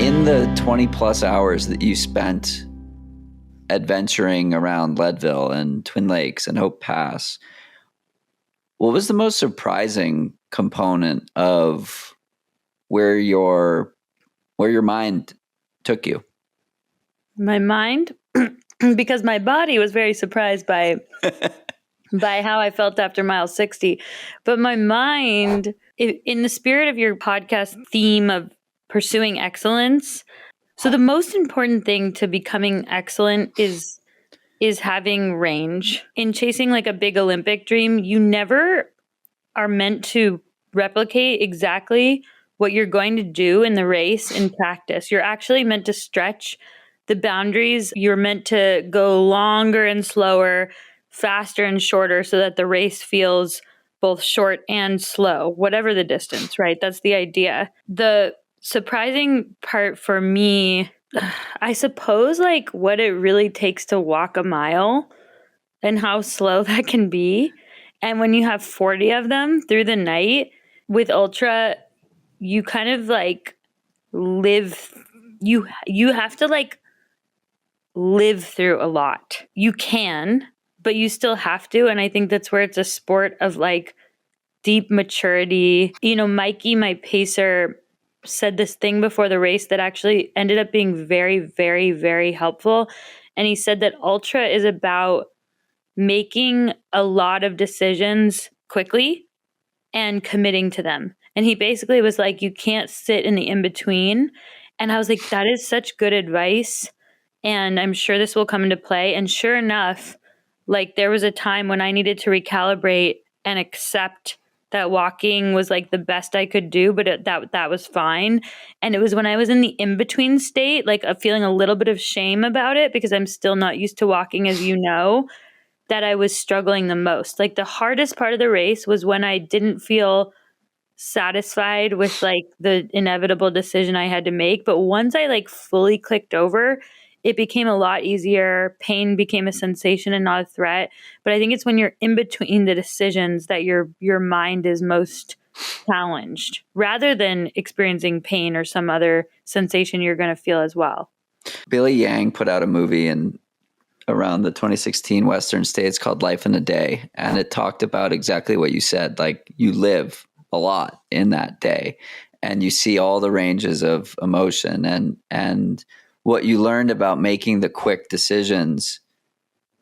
In the 20 plus hours that you spent adventuring around Leadville and Twin Lakes and Hope Pass, what was the most surprising component of where your mind took you? My mind, because my body was very surprised by how I felt after mile 60. But my mind, in the spirit of your podcast theme of pursuing excellence, so the most important thing to becoming excellent is having range. In chasing like a big Olympic dream, you never are meant to replicate exactly what you're going to do in the race in practice. You're actually meant to stretch the boundaries. You're meant to go longer and slower, faster and shorter, so that the race feels both short and slow, whatever the distance, right? That's the idea. The surprising part for me, I suppose, like what it really takes to walk a mile and how slow that can be. And when you have 40 of them through the night with ultra, you kind of like live, you have to like live through a lot. You can, but you still have to. And I think that's where it's a sport of like deep maturity. You know, Mikey, my pacer, said this thing before the race that actually ended up being very, very, very helpful. And he said that ultra is about making a lot of decisions quickly and committing to them. And he basically was like, you can't sit in the in-between. And I was like, that is such good advice. And I'm sure this will come into play. And sure enough, like there was a time when I needed to recalibrate and accept that walking was like the best I could do, but that was fine. And it was when I was in the in-between state, like feeling a little bit of shame about it because I'm still not used to walking, as you know, that I was struggling the most. Like the hardest part of the race was when I didn't feel satisfied with like the inevitable decision I had to make. But once I like fully clicked over, it became a lot easier. Pain became a sensation and not a threat. But I think it's when you're in between the decisions that your mind is most challenged, rather than experiencing pain or some other sensation you're going to feel as well. Billy Yang put out a movie around the 2016 Western States called Life in a Day. And it talked about exactly what you said. Like you live a lot in that day and you see all the ranges of emotion and what you learned about making the quick decisions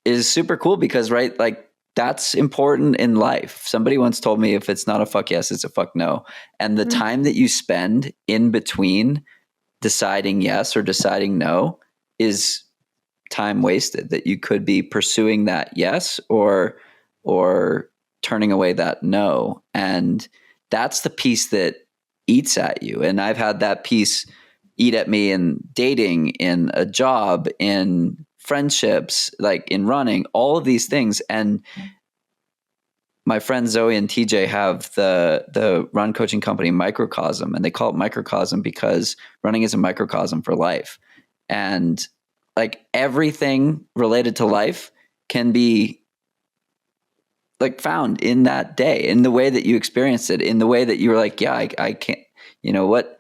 is super cool because, right, like that's important in life. Somebody once told me if it's not a fuck yes, it's a fuck no. And the time that you spend in between deciding yes or deciding no is time wasted, that you could be pursuing that yes or turning away that no. And that's the piece that eats at you. And I've had that piece eat at me in dating, in a job, in friendships, like in running, all of these things. And my friends Zoe and TJ have the run coaching company Microcosm, and they call it Microcosm because running is a microcosm for life. And like everything related to life can be like found in that day, in the way that you experienced it, in the way that you were like, yeah, I can't, you know what?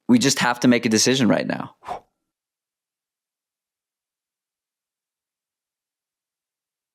We just have to make a decision right now.